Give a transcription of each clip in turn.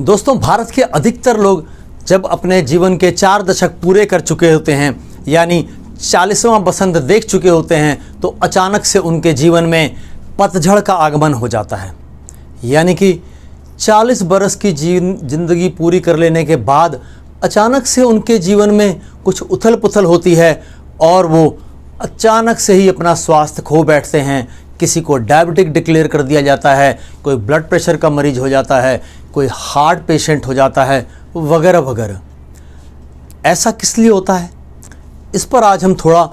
दोस्तों, भारत के अधिकतर लोग जब अपने जीवन के 4 दशक पूरे कर चुके होते हैं, यानी 40वां बसंत देख चुके होते हैं, तो अचानक से उनके जीवन में पतझड़ का आगमन हो जाता है। यानी कि 40 बरस की जिंदगी पूरी कर लेने के बाद अचानक से उनके जीवन में कुछ उथल पुथल होती है और वो अचानक से ही अपना स्वास्थ्य खो बैठते हैं। किसी को डायबिटिक डिक्लेयर कर दिया जाता है, कोई ब्लड प्रेशर का मरीज हो जाता है, कोई हार्ट पेशेंट हो जाता है, वगैरह वगैरह। ऐसा किस लिए होता है, इस पर आज हम थोड़ा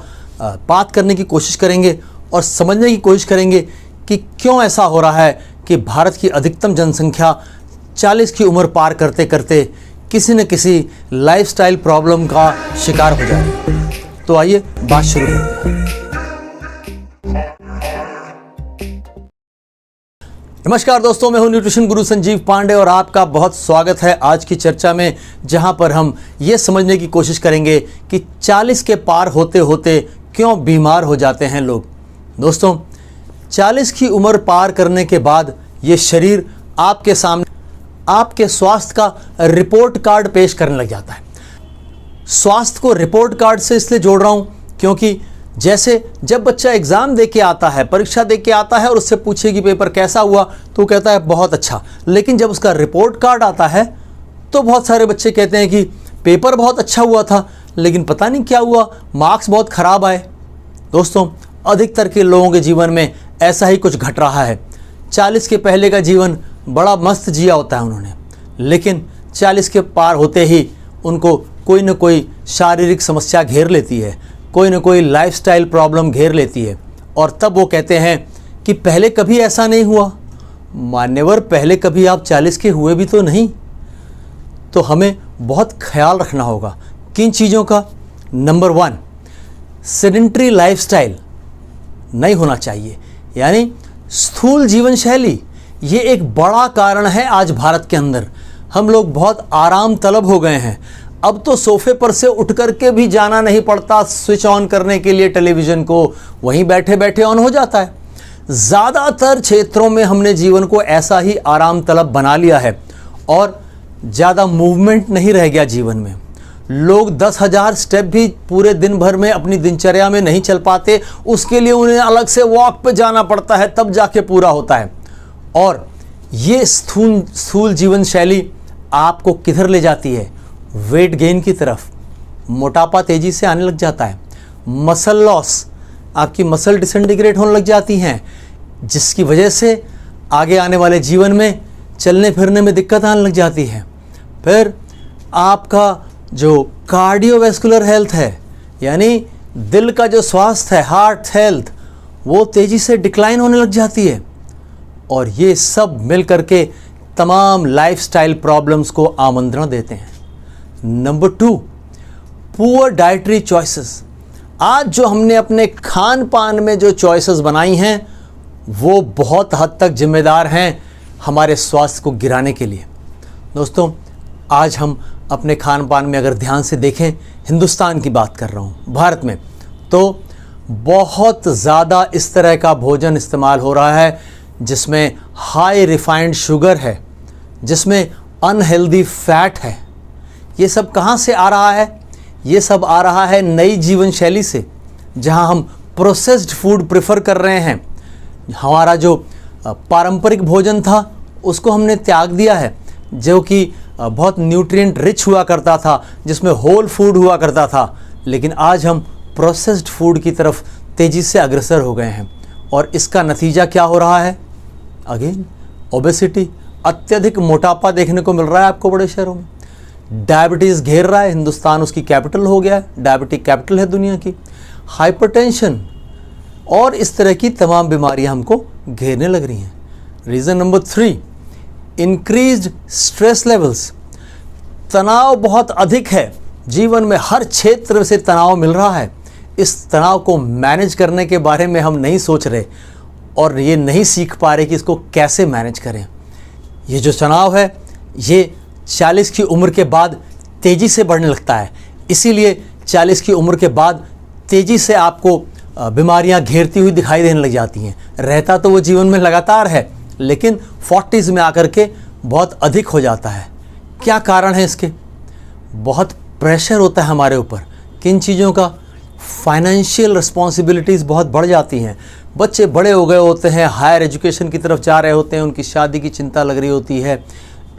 बात करने की कोशिश करेंगे और समझने की कोशिश करेंगे कि क्यों ऐसा हो रहा है कि भारत की अधिकतम जनसंख्या 40 की उम्र पार करते करते किसी न किसी लाइफस्टाइल प्रॉब्लम का शिकार हो जाए। तो आइए बात शुरू करते हैं। नमस्कार दोस्तों, मैं हूं न्यूट्रिशन गुरु संजीव पांडे और आपका बहुत स्वागत है आज की चर्चा में, जहां पर हम ये समझने की कोशिश करेंगे कि 40 के पार होते होते क्यों बीमार हो जाते हैं लोग। दोस्तों, 40 की उम्र पार करने के बाद ये शरीर आपके सामने आपके स्वास्थ्य का रिपोर्ट कार्ड पेश करने लग जाता है। स्वास्थ्य को रिपोर्ट कार्ड से इसलिए जोड़ रहा हूं क्योंकि जैसे जब बच्चा एग्ज़ाम दे के आता है, परीक्षा दे के आता है और उससे पूछे कि पेपर कैसा हुआ, तो वो कहता है बहुत अच्छा। लेकिन जब उसका रिपोर्ट कार्ड आता है तो बहुत सारे बच्चे कहते हैं कि पेपर बहुत अच्छा हुआ था, लेकिन पता नहीं क्या हुआ, मार्क्स बहुत ख़राब आए। दोस्तों, अधिकतर के लोगों के जीवन में ऐसा ही कुछ घट रहा है। 40 के पहले का जीवन बड़ा मस्त जिया होता है उन्होंने, लेकिन 40 के पार होते ही उनको कोई न कोई शारीरिक समस्या घेर लेती है, कोई न कोई लाइफस्टाइल प्रॉब्लम घेर लेती है और तब वो कहते हैं कि पहले कभी ऐसा नहीं हुआ। मान्यवर, पहले कभी आप 40 के हुए भी तो नहीं। तो हमें बहुत ख्याल रखना होगा किन चीज़ों का। नंबर 1, सेडेंटरी लाइफस्टाइल नहीं होना चाहिए, यानी स्थूल जीवन शैली। ये एक बड़ा कारण है आज भारत के अंदर। हम लोग बहुत आराम तलब हो गए हैं। अब तो सोफे पर से उठ करके भी जाना नहीं पड़ता स्विच ऑन करने के लिए टेलीविज़न को, वहीं बैठे बैठे ऑन हो जाता है। ज़्यादातर क्षेत्रों में हमने जीवन को ऐसा ही आराम तलब बना लिया है और ज़्यादा मूवमेंट नहीं रह गया जीवन में। लोग 10,000 स्टेप भी पूरे दिन भर में अपनी दिनचर्या में नहीं चल पाते, उसके लिए उन्हें अलग से वॉक पे जाना पड़ता है, तब जाके पूरा होता है। और ये स्थूल जीवन शैली आपको किधर ले जाती है? वेट गेन की तरफ। मोटापा तेज़ी से आने लग जाता है, मसल लॉस, आपकी मसल डिसइंटीग्रेट होने लग जाती हैं, जिसकी वजह से आगे आने वाले जीवन में चलने फिरने में दिक्कत आने लग जाती है। फिर आपका जो कार्डियोवैस्कुलर हेल्थ है, यानी दिल का जो स्वास्थ्य है, हार्ट हेल्थ, वो तेज़ी से डिक्लाइन होने लग जाती है। और ये सब मिल करके तमाम लाइफस्टाइल प्रॉब्लम्स को आमंत्रण देते हैं। Number 2, poor dietary choices. आज जो हमने अपने खान पान में जो चॉइसेस बनाई हैं, वो बहुत हद तक जिम्मेदार हैं हमारे स्वास्थ्य को गिराने के लिए। दोस्तों, आज हम अपने खान पान में अगर ध्यान से देखें, हिंदुस्तान की बात कर रहा हूँ, भारत में, तो बहुत ज़्यादा इस तरह का भोजन इस्तेमाल हो रहा है जिसमें हाई रिफाइंड शुगर है, जिसमें अनहेल्दी फैट है। ये सब कहाँ से आ रहा है? ये सब आ रहा है नई जीवन शैली से, जहाँ हम प्रोसेस्ड फूड प्रेफर कर रहे हैं। हमारा जो पारंपरिक भोजन था उसको हमने त्याग दिया है, जो कि बहुत न्यूट्रिएंट रिच हुआ करता था, जिसमें होल फूड हुआ करता था। लेकिन आज हम प्रोसेस्ड फूड की तरफ तेज़ी से अग्रसर हो गए हैं और इसका नतीजा क्या हो रहा है? अगेन ओबेसिटी, अत्यधिक मोटापा देखने को मिल रहा है आपको बड़े शहरों में। डायबिटीज़ घेर रहा है, हिंदुस्तान उसकी कैपिटल हो गया है, डायबिटिक कैपिटल है दुनिया की। हाइपरटेंशन और इस तरह की तमाम बीमारियां हमको घेरने लग रही हैं। Reason number 3, increased stress levels. तनाव बहुत अधिक है, जीवन में हर क्षेत्र से तनाव मिल रहा है। इस तनाव को मैनेज करने के बारे में हम नहीं सोच रहे और ये नहीं सीख पा रहे कि इसको कैसे मैनेज करें। ये जो तनाव है, ये 40 की उम्र के बाद तेज़ी से बढ़ने लगता है। इसीलिए 40 की उम्र के बाद तेज़ी से आपको बीमारियां घेरती हुई दिखाई देने लग जाती हैं। रहता तो वो जीवन में लगातार है, लेकिन 40s में आकर के बहुत अधिक हो जाता है। क्या कारण है इसके? बहुत प्रेशर होता है हमारे ऊपर। किन चीज़ों का? फाइनेंशियल रिस्पॉन्सिबिलिटीज़ बहुत बढ़ जाती हैं। बच्चे बड़े हो गए होते हैं, हायर एजुकेशन की तरफ जा रहे होते हैं, उनकी शादी की चिंता लग रही होती है।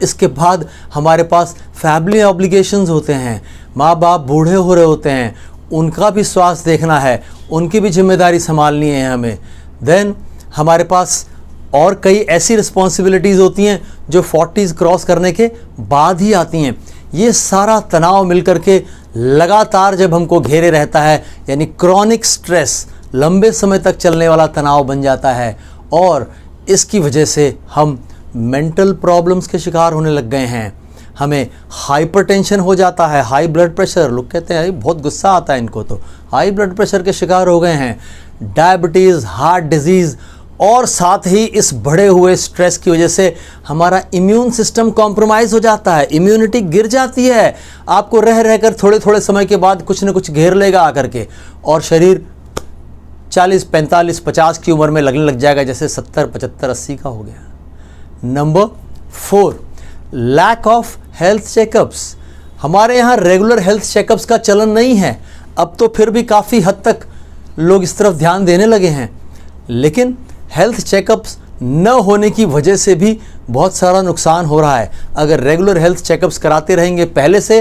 इसके बाद हमारे पास फैमिली ऑब्लिगेशंस होते हैं, माँ बाप बूढ़े हो रहे होते हैं, उनका भी स्वास्थ्य देखना है, उनकी भी जिम्मेदारी संभालनी है हमें। देन हमारे पास और कई ऐसी रिस्पॉन्सिबिलिटीज़ होती हैं जो 40s क्रॉस करने के बाद ही आती हैं। ये सारा तनाव मिलकर के लगातार जब हमको घेरे रहता है, यानी क्रॉनिक स्ट्रेस, लंबे समय तक चलने वाला तनाव बन जाता है, और इसकी वजह से हम मेंटल प्रॉब्लम्स के शिकार होने लग गए हैं। हमें हाइपरटेंशन हो जाता है, हाई ब्लड प्रेशर, लोग कहते हैं बहुत गुस्सा आता है इनको, तो हाई ब्लड प्रेशर के शिकार हो गए हैं, डायबिटीज़, हार्ट डिजीज़, और साथ ही इस बढ़े हुए स्ट्रेस की वजह से हमारा इम्यून सिस्टम कॉम्प्रोमाइज़ हो जाता है, इम्यूनिटी गिर जाती है। आपको रह रहकर थोड़े थोड़े समय के बाद कुछ न कुछ घेर लेगा आकर के, और शरीर 40, 45, 50 की उम्र में लगने लग जाएगा जैसे 70, 75, 80 का हो गया। Number 4, lack of health checkups. हमारे यहाँ रेगुलर हेल्थ चेकअप्स का चलन नहीं है। अब तो फिर भी काफ़ी हद तक लोग इस तरफ ध्यान देने लगे हैं, लेकिन हेल्थ चेकअप्स न होने की वजह से भी बहुत सारा नुकसान हो रहा है। अगर रेगुलर हेल्थ चेकअप्स कराते रहेंगे पहले से,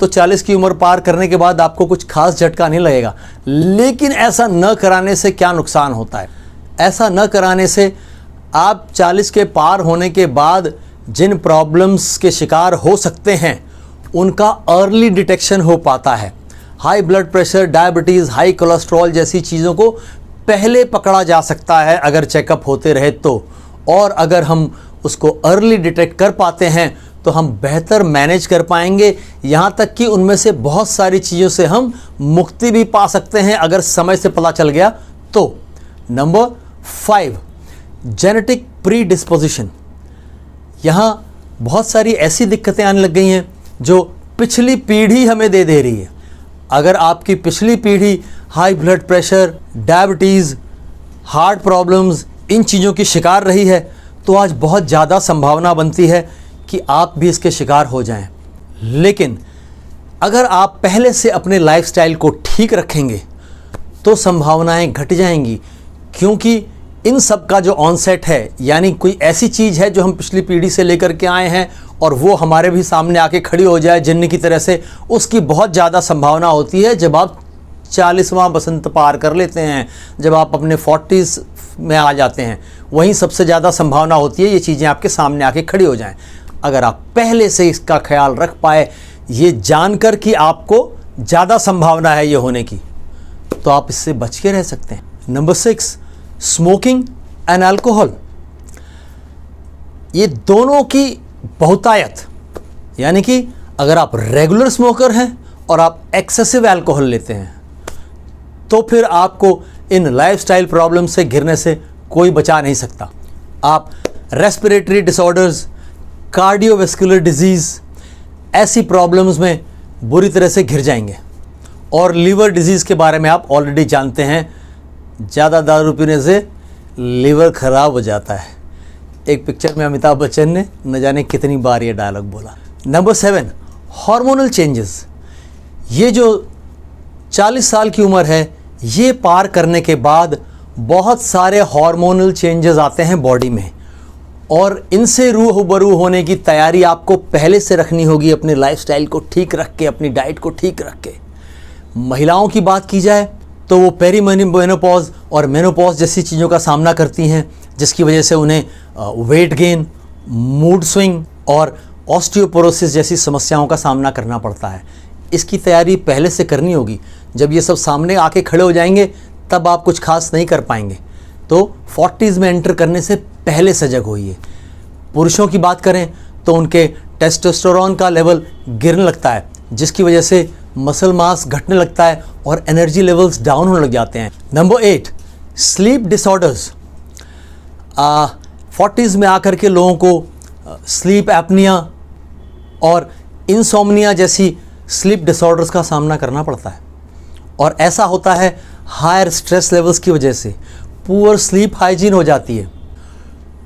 तो 40 की उम्र पार करने के बाद आपको कुछ खास झटका नहीं लगेगा। लेकिन ऐसा न कराने से क्या नुकसान होता है? ऐसा न कराने से आप 40 के पार होने के बाद जिन प्रॉब्लम्स के शिकार हो सकते हैं उनका अर्ली डिटेक्शन हो पाता है। High blood pressure, diabetes, high cholesterol जैसी चीज़ों को पहले पकड़ा जा सकता है अगर चेकअप होते रहे तो, और अगर हम उसको अर्ली डिटेक्ट कर पाते हैं तो हम बेहतर मैनेज कर पाएंगे। यहाँ तक कि उनमें से बहुत सारी चीज़ों से हम मुक्ति भी पा सकते हैं अगर समय से पता चल गया तो। Number 5, genetic pre disposition. यहाँ बहुत सारी ऐसी दिक्कतें आने लग गई हैं जो पिछली पीढ़ी हमें दे रही है। अगर आपकी पिछली पीढ़ी high blood pressure, diabetes, heart problems, इन चीज़ों की शिकार रही है, तो आज बहुत ज़्यादा संभावना बनती है कि आप भी इसके शिकार हो जाएं। लेकिन अगर आप पहले से अपने लाइफस्टाइल को ठीक रखेंगे तो संभावनाएं घट जाएंगी, क्योंकि इन सब का जो ऑनसेट है, यानी कोई ऐसी चीज़ है जो हम पिछली पीढ़ी से लेकर के आए हैं और वो हमारे भी सामने आके खड़ी हो जाए जिन्न की तरह से, उसकी बहुत ज़्यादा संभावना होती है जब आप 40वां बसंत पार कर लेते हैं, जब आप अपने 40s में आ जाते हैं, वहीं सबसे ज़्यादा संभावना होती है ये चीज़ें आपके सामने आके खड़ी हो जाएं। अगर आप पहले से इसका ख्याल रख पाए, ये जानकर कि आपको ज़्यादा संभावना है ये होने की, तो आप इससे बच के रह सकते हैं। Number 6, smoking and alcohol. ये दोनों की बहुतायत, यानी कि अगर आप रेगुलर स्मोकर हैं और आप एक्सेसिव अल्कोहल लेते हैं तो फिर आपको इन लाइफस्टाइल प्रॉब्लम से घिरने से कोई बचा नहीं सकता। आप रेस्पिरेटरी डिसऑर्डर्स, कार्डियोवैस्कुलर डिजीज़, ऐसी प्रॉब्लम्स में बुरी तरह से घिर जाएंगे। और लीवर डिजीज़ के बारे में आप ऑलरेडी जानते हैं, ज़्यादा दारू पीने से लीवर ख़राब हो जाता है। एक पिक्चर में अमिताभ बच्चन ने न जाने कितनी बार ये डायलॉग बोला। Number 7, hormonal changes. ये जो 40 साल की उम्र है, ये पार करने के बाद बहुत सारे हार्मोनल चेंजेस आते हैं बॉडी में, और इनसे रूबरू होने की तैयारी आपको पहले से रखनी होगी, अपने लाइफस्टाइल को ठीक रख के, अपनी डाइट को ठीक रख के। महिलाओं की बात की जाए तो वो पेरीमेनोपॉज और मेनोपॉज जैसी चीज़ों का सामना करती हैं, जिसकी वजह से उन्हें वेट गेन, मूड स्विंग और ऑस्टियोपोरोसिस जैसी समस्याओं का सामना करना पड़ता है। इसकी तैयारी पहले से करनी होगी। जब ये सब सामने आके खड़े हो जाएंगे तब आप कुछ खास नहीं कर पाएंगे। तो 40s में एंटर करने से पहले सजग होइए। पुरुषों की बात करें तो उनके टेस्टोस्टेरोन का लेवल गिरने लगता है, जिसकी वजह से मसल मास घटने लगता है और एनर्जी लेवल्स डाउन होने लग जाते हैं। Number 8, sleep disorders. 40s में आकर के लोगों को स्लीप एपनिया और इंसोम्निया जैसी स्लीप डिसऑर्डर्स का सामना करना पड़ता है, और ऐसा होता है हायर स्ट्रेस लेवल्स की वजह से। पुअर स्लीप हाइजीन हो जाती है,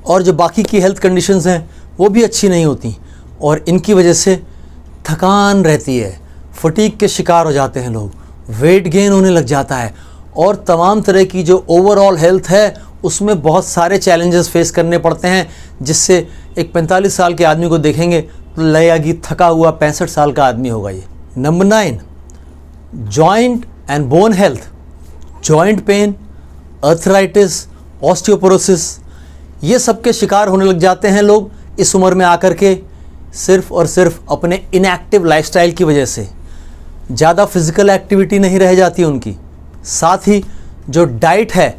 और जो बाकी की हेल्थ कंडीशंस हैं वो भी अच्छी नहीं होती, और इनकी वजह से थकान रहती है, फटीग के शिकार हो जाते हैं लोग, वेट गेन होने लग जाता है और तमाम तरह की जो ओवरऑल हेल्थ है उसमें बहुत सारे चैलेंजेस फेस करने पड़ते हैं, जिससे एक 45 साल के आदमी को देखेंगे तो लगेगा कि थका हुआ 65 साल का आदमी होगा ये। Number 9, joint and bone health, joint pain, arthritis, osteoporosis, ये सब के शिकार होने लग जाते हैं लोग इस उम्र में आकर के, सिर्फ और सिर्फ अपने इनएक्टिव लाइफस्टाइल की वजह से। ज़्यादा फिजिकल एक्टिविटी नहीं रह जाती उनकी, साथ ही जो डाइट है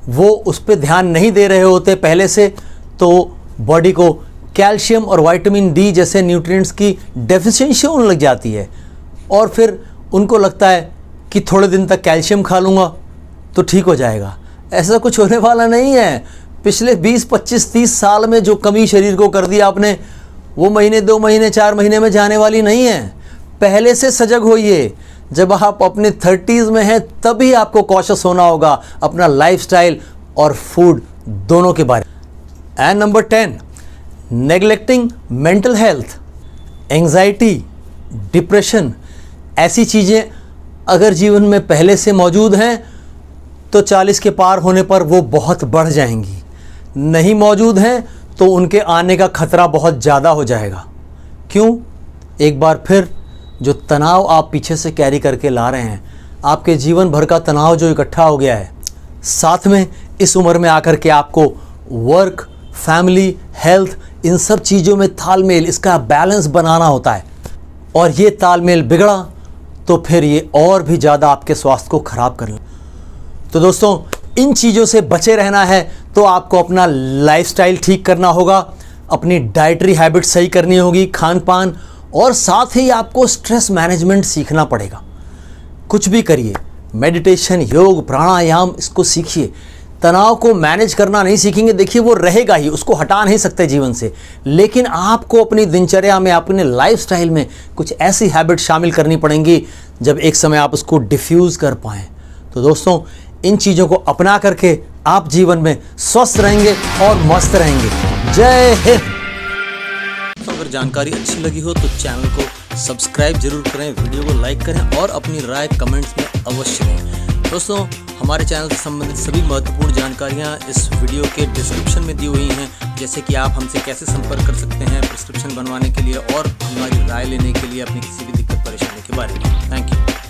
वो उस पर ध्यान नहीं दे रहे होते पहले से, तो बॉडी को कैल्शियम और विटामिन डी जैसे न्यूट्रिएंट्स की डेफिशिएंसी होने लग जाती है और फिर उनको लगता है कि थोड़े दिन तक कैल्शियम खा लूँगा तो ठीक हो जाएगा। ऐसा कुछ होने वाला नहीं है। पिछले 20, 25, 30 साल में जो कमी शरीर को कर दिया आपने, वो महीने, 2 महीने, 4 महीने में जाने वाली नहीं है। पहले से सजग होइए। जब आप अपने 30s में हैं तभी आपको कॉशियस होना होगा अपना लाइफस्टाइल और फूड दोनों के बारे में। And number 10, neglecting mental health, anxiety, depression, ऐसी चीज़ें अगर जीवन में पहले से मौजूद हैं तो 40 के पार होने पर वो बहुत बढ़ जाएंगी, नहीं मौजूद हैं तो उनके आने का खतरा बहुत ज़्यादा हो जाएगा। क्यों? एक बार फिर जो तनाव आप पीछे से कैरी करके ला रहे हैं, आपके जीवन भर का तनाव जो इकट्ठा हो गया है, साथ में इस उम्र में आकर के आपको वर्क, फैमिली, हेल्थ, इन सब चीज़ों में तालमेल, इसका बैलेंस बनाना होता है और ये तालमेल बिगड़ा तो फिर ये और भी ज़्यादा आपके स्वास्थ्य को ख़राब कर ले। तो दोस्तों, इन चीज़ों से बचे रहना है तो आपको अपना लाइफस्टाइल ठीक करना होगा, अपनी डाइटरी हैबिट सही करनी होगी, खान पान, और साथ ही आपको स्ट्रेस मैनेजमेंट सीखना पड़ेगा। कुछ भी करिए, मेडिटेशन, योग, प्राणायाम, इसको सीखिए। तनाव को मैनेज करना नहीं सीखेंगे, देखिए वो रहेगा ही, उसको हटा नहीं सकते जीवन से, लेकिन आपको अपनी दिनचर्या में, अपने लाइफस्टाइल में कुछ ऐसी हैबिट शामिल करनी पड़ेंगी जब एक समय आप उसको डिफ्यूज़ कर पाएँ। तो दोस्तों, इन चीज़ों को अपना करके आप जीवन में स्वस्थ रहेंगे और मस्त रहेंगे। जय हिंद। अगर जानकारी अच्छी लगी हो तो चैनल को सब्सक्राइब जरूर करें, वीडियो को लाइक करें और अपनी राय कमेंट्स में अवश्य दें। दोस्तों, हमारे चैनल से संबंधित सभी महत्वपूर्ण जानकारियां इस वीडियो के डिस्क्रिप्शन में दी हुई हैं, जैसे कि आप हमसे कैसे संपर्क कर सकते हैं प्रिस्क्रिप्शन बनवाने के लिए और हमारी राय लेने के लिए अपनी किसी भी दिक्कत परेशानी के बारे में। Thank you.